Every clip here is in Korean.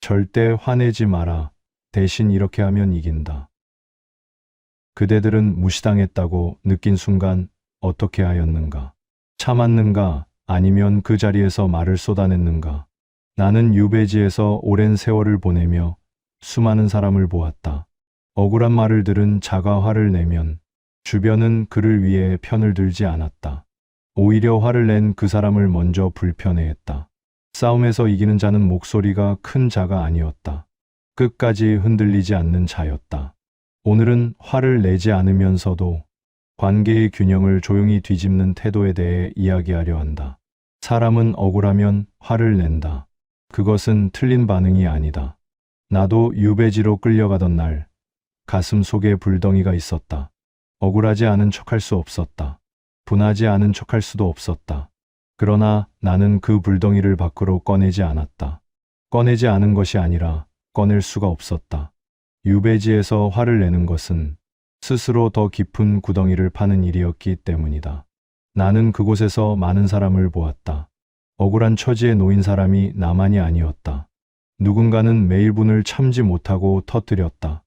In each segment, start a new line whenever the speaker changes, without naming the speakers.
절대 화내지 마라. 대신 이렇게 하면 이긴다. 그대들은 무시당했다고 느낀 순간 어떻게 하였는가? 참았는가? 아니면 그 자리에서 말을 쏟아냈는가? 나는 유배지에서 오랜 세월을 보내며 수많은 사람을 보았다. 억울한 말을 들은 자가 화를 내면 주변은 그를 위해 편을 들지 않았다. 오히려 화를 낸 그 사람을 먼저 불편해했다. 싸움에서 이기는 자는 목소리가 큰 자가 아니었다. 끝까지 흔들리지 않는 자였다. 오늘은 화를 내지 않으면서도 관계의 균형을 조용히 뒤집는 태도에 대해 이야기하려 한다. 사람은 억울하면 화를 낸다. 그것은 틀린 반응이 아니다. 나도 유배지로 끌려가던 날 가슴 속에 불덩이가 있었다. 억울하지 않은 척할 수 없었다. 분하지 않은 척할 수도 없었다. 그러나 나는 그 불덩이를 밖으로 꺼내지 않았다. 꺼내지 않은 것이 아니라 꺼낼 수가 없었다. 유배지에서 화를 내는 것은 스스로 더 깊은 구덩이를 파는 일이었기 때문이다. 나는 그곳에서 많은 사람을 보았다. 억울한 처지에 놓인 사람이 나만이 아니었다. 누군가는 매일 분을 참지 못하고 터뜨렸다.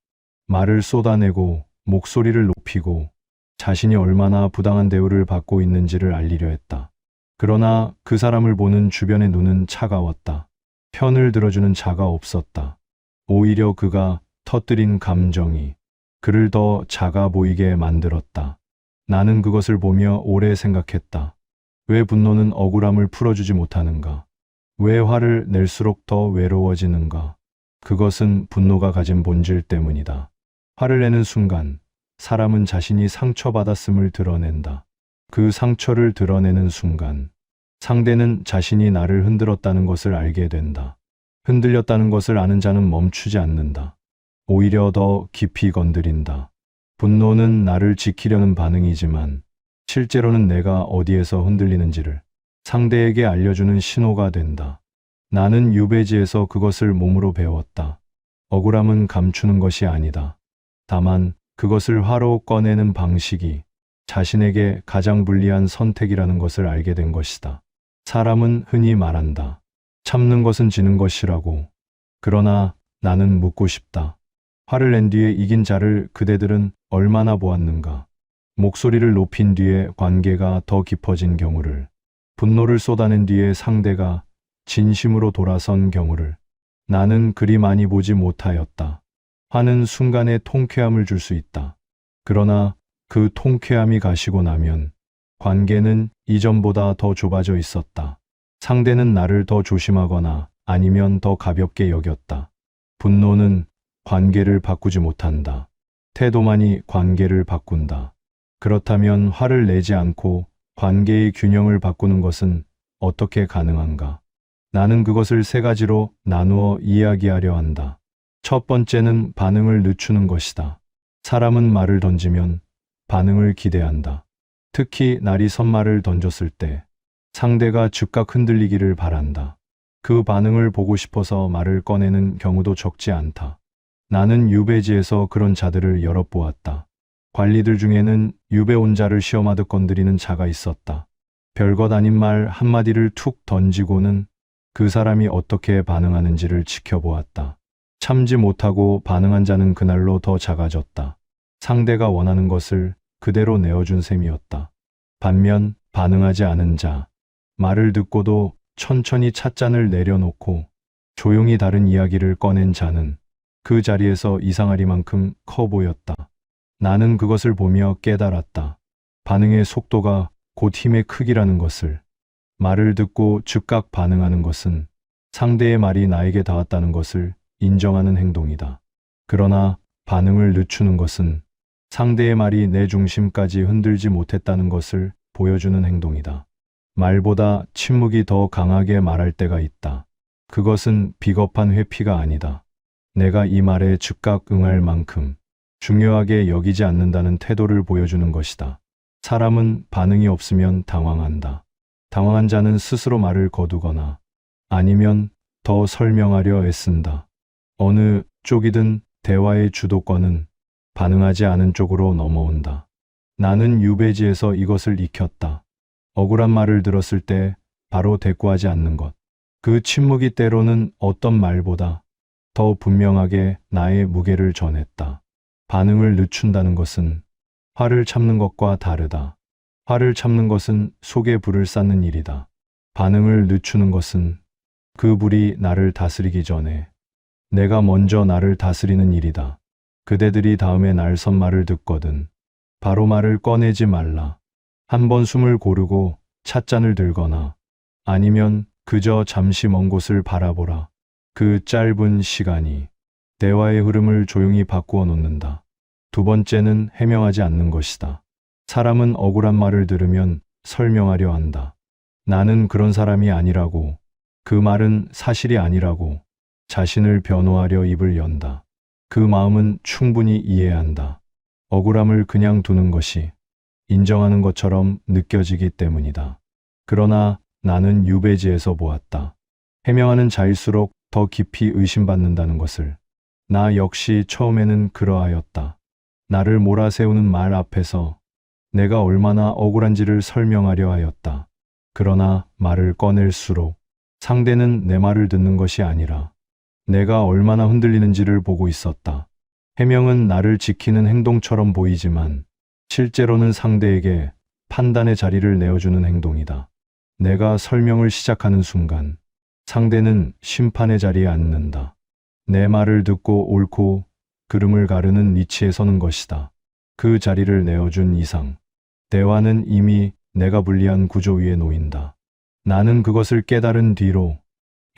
말을 쏟아내고 목소리를 높이고 자신이 얼마나 부당한 대우를 받고 있는지를 알리려 했다. 그러나 그 사람을 보는 주변의 눈은 차가웠다. 편을 들어주는 자가 없었다. 오히려 그가 터뜨린 감정이 그를 더 작아 보이게 만들었다. 나는 그것을 보며 오래 생각했다. 왜 분노는 억울함을 풀어주지 못하는가? 왜 화를 낼수록 더 외로워지는가? 그것은 분노가 가진 본질 때문이다. 화를 내는 순간 사람은 자신이 상처받았음을 드러낸다. 그 상처를 드러내는 순간 상대는 자신이 나를 흔들었다는 것을 알게 된다. 흔들렸다는 것을 아는 자는 멈추지 않는다. 오히려 더 깊이 건드린다. 분노는 나를 지키려는 반응이지만 실제로는 내가 어디에서 흔들리는지를 상대에게 알려주는 신호가 된다. 나는 유배지에서 그것을 몸으로 배웠다. 억울함은 감추는 것이 아니다. 다만 그것을 화로 꺼내는 방식이 자신에게 가장 불리한 선택이라는 것을 알게 된 것이다. 사람은 흔히 말한다. 참는 것은 지는 것이라고. 그러나 나는 묻고 싶다. 화를 낸 뒤에 이긴 자를 그대들은 얼마나 보았는가? 목소리를 높인 뒤에 관계가 더 깊어진 경우를, 분노를 쏟아낸 뒤에 상대가 진심으로 돌아선 경우를 나는 그리 많이 보지 못하였다. 화는 순간에 통쾌함을 줄 수 있다. 그러나 그 통쾌함이 가시고 나면 관계는 이전보다 더 좁아져 있었다. 상대는 나를 더 조심하거나 아니면 더 가볍게 여겼다. 분노는 관계를 바꾸지 못한다. 태도만이 관계를 바꾼다. 그렇다면 화를 내지 않고 관계의 균형을 바꾸는 것은 어떻게 가능한가? 나는 그것을 세 가지로 나누어 이야기하려 한다. 첫 번째는 반응을 늦추는 것이다. 사람은 말을 던지면 반응을 기대한다. 특히 날이 선말을 던졌을 때 상대가 즉각 흔들리기를 바란다. 그 반응을 보고 싶어서 말을 꺼내는 경우도 적지 않다. 나는 유배지에서 그런 자들을 여러 보았다. 관리들 중에는 유배 온 자를 시험하듯 건드리는 자가 있었다. 별것 아닌 말 한마디를 툭 던지고는 그 사람이 어떻게 반응하는지를 지켜보았다. 참지 못하고 반응한 자는 그날로 더 작아졌다. 상대가 원하는 것을 그대로 내어준 셈이었다. 반면 반응하지 않은 자, 말을 듣고도 천천히 찻잔을 내려놓고 조용히 다른 이야기를 꺼낸 자는 그 자리에서 이상하리만큼 커 보였다. 나는 그것을 보며 깨달았다. 반응의 속도가 곧 힘의 크기라는 것을. 말을 듣고 즉각 반응하는 것은 상대의 말이 나에게 닿았다는 것을 인정하는 행동이다. 그러나 반응을 늦추는 것은 상대의 말이 내 중심까지 흔들지 못했다는 것을 보여주는 행동이다. 말보다 침묵이 더 강하게 말할 때가 있다. 그것은 비겁한 회피가 아니다. 내가 이 말에 즉각 응할 만큼 중요하게 여기지 않는다는 태도를 보여주는 것이다. 사람은 반응이 없으면 당황한다. 당황한 자는 스스로 말을 거두거나 아니면 더 설명하려 애쓴다. 어느 쪽이든 대화의 주도권은 반응하지 않은 쪽으로 넘어온다. 나는 유배지에서 이것을 익혔다. 억울한 말을 들었을 때 바로 대꾸하지 않는 것. 그 침묵이 때로는 어떤 말보다 더 분명하게 나의 무게를 전했다. 반응을 늦춘다는 것은 화를 참는 것과 다르다. 화를 참는 것은 속에 불을 쌓는 일이다. 반응을 늦추는 것은 그 불이 나를 다스리기 전에 내가 먼저 나를 다스리는 일이다. 그대들이 다음에 날 선말을 듣거든 바로 말을 꺼내지 말라. 한번 숨을 고르고 찻잔을 들거나 아니면 그저 잠시 먼 곳을 바라보라. 그 짧은 시간이 대화의 흐름을 조용히 바꾸어 놓는다. 두 번째는 해명하지 않는 것이다. 사람은 억울한 말을 들으면 설명하려 한다. 나는 그런 사람이 아니라고, 그 말은 사실이 아니라고 자신을 변호하려 입을 연다. 그 마음은 충분히 이해한다. 억울함을 그냥 두는 것이 인정하는 것처럼 느껴지기 때문이다. 그러나 나는 유배지에서 보았다. 해명하는 자일수록 더 깊이 의심받는다는 것을. 나 역시 처음에는 그러하였다. 나를 몰아세우는 말 앞에서 내가 얼마나 억울한지를 설명하려 하였다. 그러나 말을 꺼낼수록 상대는 내 말을 듣는 것이 아니라 내가 얼마나 흔들리는지를 보고 있었다. 해명은 나를 지키는 행동처럼 보이지만 실제로는 상대에게 판단의 자리를 내어주는 행동이다. 내가 설명을 시작하는 순간 상대는 심판의 자리에 앉는다. 내 말을 듣고 옳고 그름을 가르는 위치에 서는 것이다. 그 자리를 내어준 이상 대화는 이미 내가 불리한 구조 위에 놓인다. 나는 그것을 깨달은 뒤로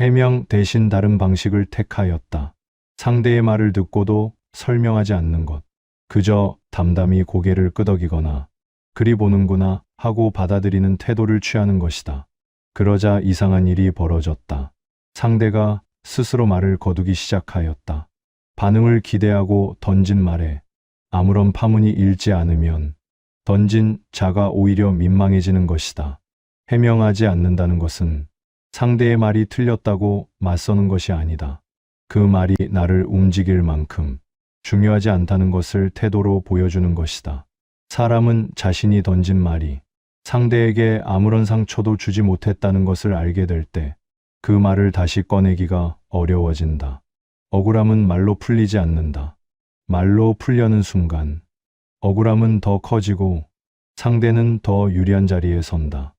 해명 대신 다른 방식을 택하였다. 상대의 말을 듣고도 설명하지 않는 것. 그저 담담히 고개를 끄덕이거나 그리 보는구나 하고 받아들이는 태도를 취하는 것이다. 그러자 이상한 일이 벌어졌다. 상대가 스스로 말을 거두기 시작하였다. 반응을 기대하고 던진 말에 아무런 파문이 일지 않으면 던진 자가 오히려 민망해지는 것이다. 해명하지 않는다는 것은 상대의 말이 틀렸다고 맞서는 것이 아니다. 그 말이 나를 움직일 만큼 중요하지 않다는 것을 태도로 보여주는 것이다. 사람은 자신이 던진 말이 상대에게 아무런 상처도 주지 못했다는 것을 알게 될 때 그 말을 다시 꺼내기가 어려워진다. 억울함은 말로 풀리지 않는다. 말로 풀려는 순간 억울함은 더 커지고 상대는 더 유리한 자리에 선다.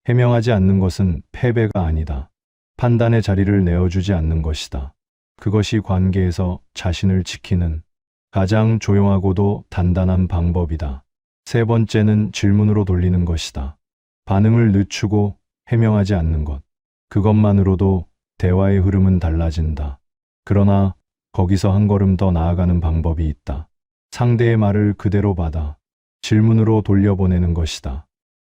해명하지 않는 것은 패배가 아니다. 판단의 자리를 내어주지 않는 것이다. 그것이 관계에서 자신을 지키는 가장 조용하고도 단단한 방법이다. 세 번째는 질문으로 돌리는 것이다. 반응을 늦추고 해명하지 않는 것. 그것만으로도 대화의 흐름은 달라진다. 그러나 거기서 한 걸음 더 나아가는 방법이 있다. 상대의 말을 그대로 받아 질문으로 돌려보내는 것이다.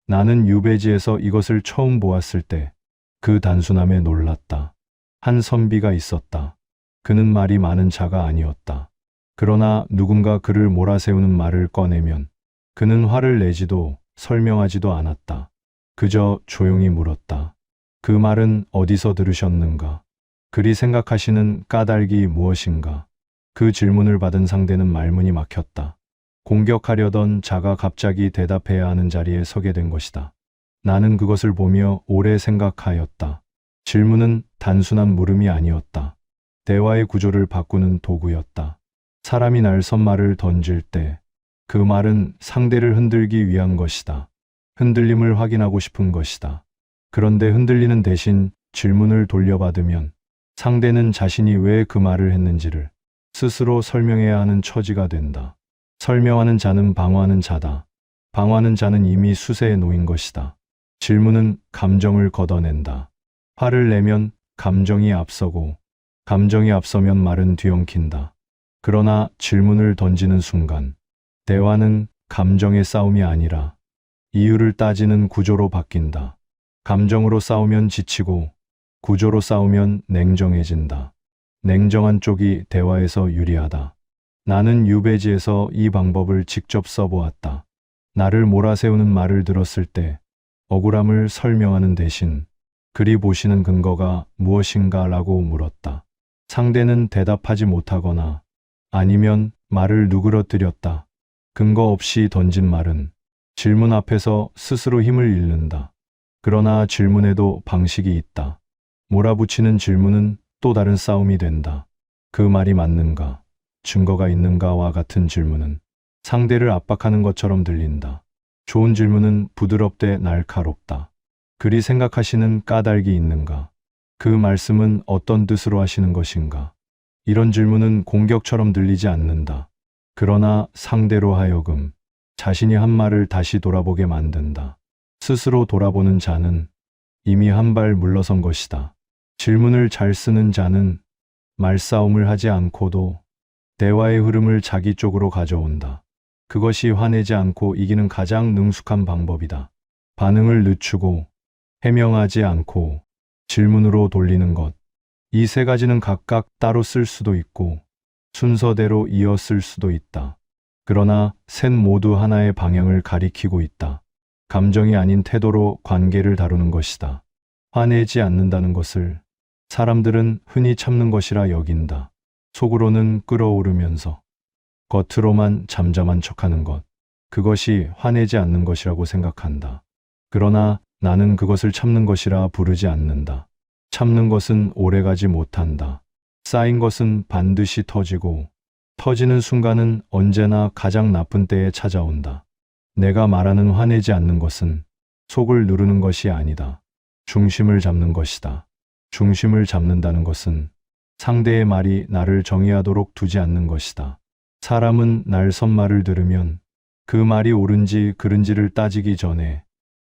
나는 유배지에서 이것을 처음 보았을 때 그 단순함에 놀랐다. 한 선비가 있었다. 그는 말이 많은 자가 아니었다. 그러나 누군가 그를 몰아세우는 말을 꺼내면 그는 화를 내지도 설명하지도 않았다. 그저 조용히 물었다. 그 말은 어디서 들으셨는가? 그리 생각하시는 까닭이 무엇인가? 그 질문을 받은 상대는 말문이 막혔다. 공격하려던 자가 갑자기 대답해야 하는 자리에 서게 된 것이다. 나는 그것을 보며 오래 생각하였다. 질문은 단순한 물음이 아니었다. 대화의 구조를 바꾸는 도구였다. 사람이 날 선말을 던질 때 그 말은 상대를 흔들기 위한 것이다. 흔들림을 확인하고 싶은 것이다. 그런데 흔들리는 대신 질문을 돌려받으면 상대는 자신이 왜 그 말을 했는지를 스스로 설명해야 하는 처지가 된다. 설명하는 자는 방어하는 자다. 방어하는 자는 이미 수세에 놓인 것이다. 질문은 감정을 걷어낸다. 화를 내면 감정이 앞서고 감정이 앞서면 말은 뒤엉킨다. 그러나 질문을 던지는 순간 대화는 감정의 싸움이 아니라 이유를 따지는 구조로 바뀐다. 감정으로 싸우면 지치고 구조로 싸우면 냉정해진다. 냉정한 쪽이 대화에서 유리하다. 나는 유배지에서 이 방법을 직접 써보았다. 나를 몰아세우는 말을 들었을 때 억울함을 설명하는 대신 그리 보시는 근거가 무엇인가 라고 물었다. 상대는 대답하지 못하거나 아니면 말을 누그러뜨렸다. 근거 없이 던진 말은 질문 앞에서 스스로 힘을 잃는다. 그러나 질문에도 방식이 있다. 몰아붙이는 질문은 또 다른 싸움이 된다. 그 말이 맞는가? 증거가 있는가와 같은 질문은 상대를 압박하는 것처럼 들린다. 좋은 질문은 부드럽되 날카롭다. 그리 생각하시는 까닭이 있는가? 그 말씀은 어떤 뜻으로 하시는 것인가? 이런 질문은 공격처럼 들리지 않는다. 그러나 상대로 하여금 자신이 한 말을 다시 돌아보게 만든다. 스스로 돌아보는 자는 이미 한 발 물러선 것이다. 질문을 잘 쓰는 자는 말싸움을 하지 않고도 대화의 흐름을 자기 쪽으로 가져온다. 그것이 화내지 않고 이기는 가장 능숙한 방법이다. 반응을 늦추고 해명하지 않고 질문으로 돌리는 것. 이 세 가지는 각각 따로 쓸 수도 있고 순서대로 이어 쓸 수도 있다. 그러나 셋 모두 하나의 방향을 가리키고 있다. 감정이 아닌 태도로 관계를 다루는 것이다. 화내지 않는다는 것을 사람들은 흔히 참는 것이라 여긴다. 속으로는 끓어오르면서 겉으로만 잠잠한 척하는 것. 그것이 화내지 않는 것이라고 생각한다. 그러나 나는 그것을 참는 것이라 부르지 않는다. 참는 것은 오래가지 못한다. 쌓인 것은 반드시 터지고 터지는 순간은 언제나 가장 나쁜 때에 찾아온다. 내가 말하는 화내지 않는 것은 속을 누르는 것이 아니다. 중심을 잡는 것이다. 중심을 잡는다는 것은 상대의 말이 나를 정의하도록 두지 않는 것이다. 사람은 날 선말을 들으면 그 말이 옳은지 그른지를 따지기 전에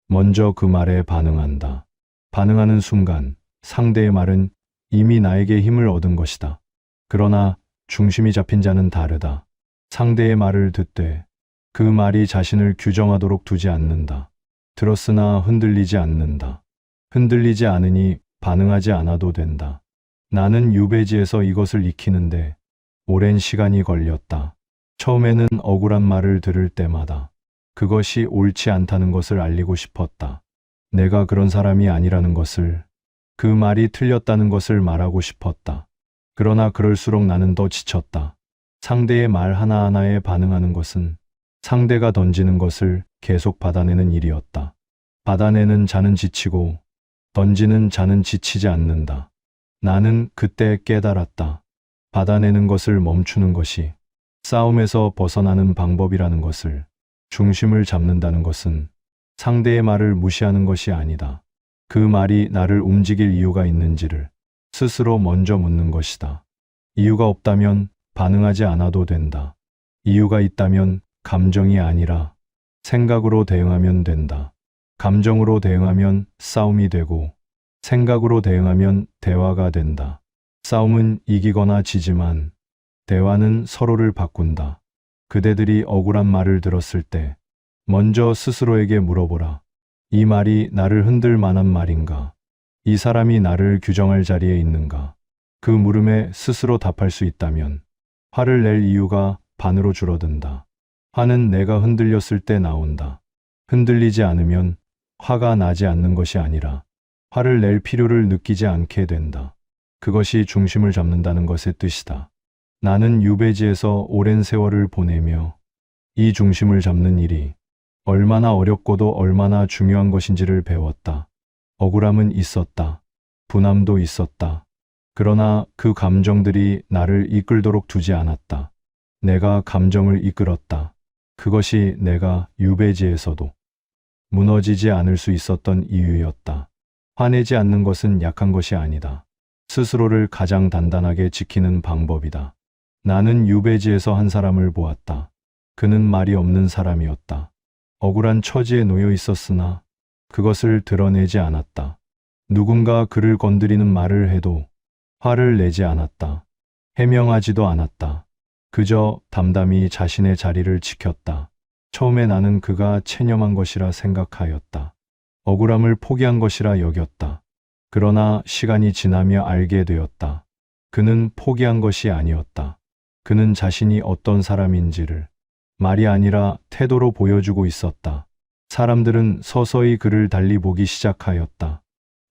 먼저 그 말에 반응한다. 반응하는 순간 상대의 말은 이미 나에게 힘을 얻은 것이다. 그러나 중심이 잡힌 자는 다르다. 상대의 말을 듣되 그 말이 자신을 규정하도록 두지 않는다. 들었으나 흔들리지 않는다. 흔들리지 않으니 반응하지 않아도 된다. 나는 유배지에서 이것을 익히는데 오랜 시간이 걸렸다. 처음에는 억울한 말을 들을 때마다 그것이 옳지 않다는 것을 알리고 싶었다. 내가 그런 사람이 아니라는 것을, 그 말이 틀렸다는 것을 말하고 싶었다. 그러나 그럴수록 나는 더 지쳤다. 상대의 말 하나하나에 반응하는 것은 상대가 던지는 것을 계속 받아내는 일이었다. 받아내는 자는 지치고 던지는 자는 지치지 않는다. 나는 그때 깨달았다. 받아내는 것을 멈추는 것이 싸움에서 벗어나는 방법이라는 것을. 중심을 잡는다는 것은 상대의 말을 무시하는 것이 아니다. 그 말이 나를 움직일 이유가 있는지를 스스로 먼저 묻는 것이다. 이유가 없다면 반응하지 않아도 된다. 이유가 있다면 감정이 아니라 생각으로 대응하면 된다. 감정으로 대응하면 싸움이 되고 생각으로 대응하면 대화가 된다. 싸움은 이기거나 지지만 대화는 서로를 바꾼다. 그대들이 억울한 말을 들었을 때 먼저 스스로에게 물어보라. 이 말이 나를 흔들 만한 말인가? 이 사람이 나를 규정할 자리에 있는가? 그 물음에 스스로 답할 수 있다면 화를 낼 이유가 반으로 줄어든다. 화는 내가 흔들렸을 때 나온다. 흔들리지 않으면 화가 나지 않는 것이 아니라 화를 낼 필요를 느끼지 않게 된다. 그것이 중심을 잡는다는 것의 뜻이다. 나는 유배지에서 오랜 세월을 보내며 이 중심을 잡는 일이 얼마나 어렵고도 얼마나 중요한 것인지를 배웠다. 억울함은 있었다. 분함도 있었다. 그러나 그 감정들이 나를 이끌도록 두지 않았다. 내가 감정을 이끌었다. 그것이 내가 유배지에서도 무너지지 않을 수 있었던 이유였다. 화내지 않는 것은 약한 것이 아니다. 스스로를 가장 단단하게 지키는 방법이다. 나는 유배지에서 한 사람을 보았다. 그는 말이 없는 사람이었다. 억울한 처지에 놓여 있었으나 그것을 드러내지 않았다. 누군가 그를 건드리는 말을 해도 화를 내지 않았다. 해명하지도 않았다. 그저 담담히 자신의 자리를 지켰다. 처음에 나는 그가 체념한 것이라 생각하였다. 억울함을 포기한 것이라 여겼다. 그러나 시간이 지나며 알게 되었다. 그는 포기한 것이 아니었다. 그는 자신이 어떤 사람인지를 말이 아니라 태도로 보여주고 있었다. 사람들은 서서히 그를 달리 보기 시작하였다.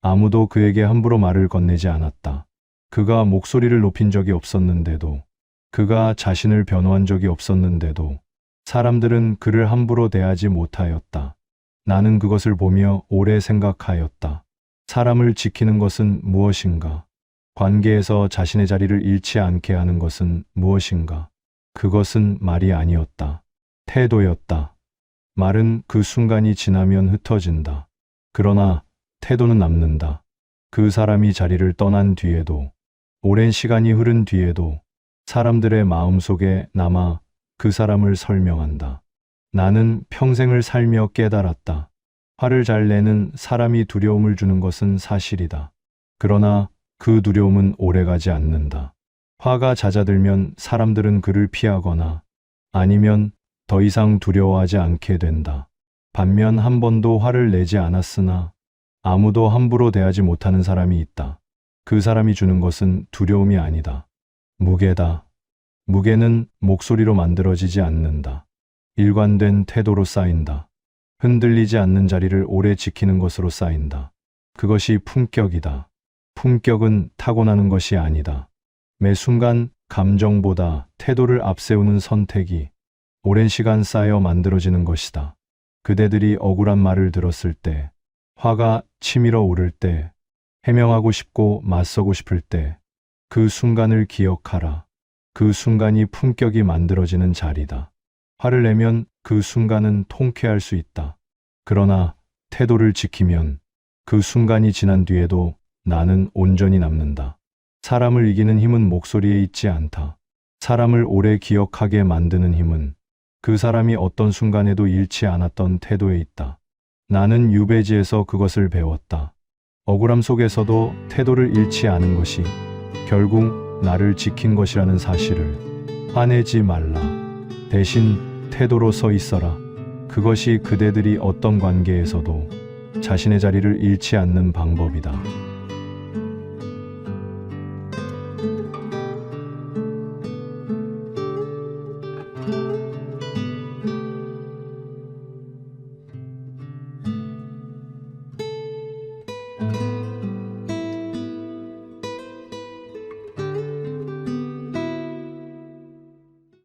아무도 그에게 함부로 말을 건네지 않았다. 그가 목소리를 높인 적이 없었는데도, 그가 자신을 변호한 적이 없었는데도 사람들은 그를 함부로 대하지 못하였다. 나는 그것을 보며 오래 생각하였다. 사람을 지키는 것은 무엇인가? 관계에서 자신의 자리를 잃지 않게 하는 것은 무엇인가? 그것은 말이 아니었다. 태도였다. 말은 그 순간이 지나면 흩어진다. 그러나 태도는 남는다. 그 사람이 자리를 떠난 뒤에도, 오랜 시간이 흐른 뒤에도 사람들의 마음속에 남아 그 사람을 설명한다. 나는 평생을 살며 깨달았다. 화를 잘 내는 사람이 두려움을 주는 것은 사실이다. 그러나 그 두려움은 오래가지 않는다. 화가 잦아들면 사람들은 그를 피하거나 아니면 더 이상 두려워하지 않게 된다. 반면 한 번도 화를 내지 않았으나 아무도 함부로 대하지 못하는 사람이 있다. 그 사람이 주는 것은 두려움이 아니다. 무게다. 무게는 목소리로 만들어지지 않는다. 일관된 태도로 쌓인다. 흔들리지 않는 자리를 오래 지키는 것으로 쌓인다. 그것이 품격이다. 품격은 타고나는 것이 아니다. 매 순간 감정보다 태도를 앞세우는 선택이 오랜 시간 쌓여 만들어지는 것이다. 그대들이 억울한 말을 들었을 때, 화가 치밀어 오를 때, 해명하고 싶고 맞서고 싶을 때, 그 순간을 기억하라. 그 순간이 품격이 만들어지는 자리다. 화를 내면 그 순간은 통쾌할 수 있다. 그러나 태도를 지키면 그 순간이 지난 뒤에도 나는 온전히 남는다. 사람을 이기는 힘은 목소리에 있지 않다. 사람을 오래 기억하게 만드는 힘은 그 사람이 어떤 순간에도 잃지 않았던 태도에 있다. 나는 유배지에서 그것을 배웠다. 억울함 속에서도 태도를 잃지 않은 것이 결국 나를 지킨 것이라는 사실을. 화내지 말라. 대신 태도로 서 있어라. 그것이 그대들이 어떤 관계에서도 자신의 자리를 잃지 않는 방법이다.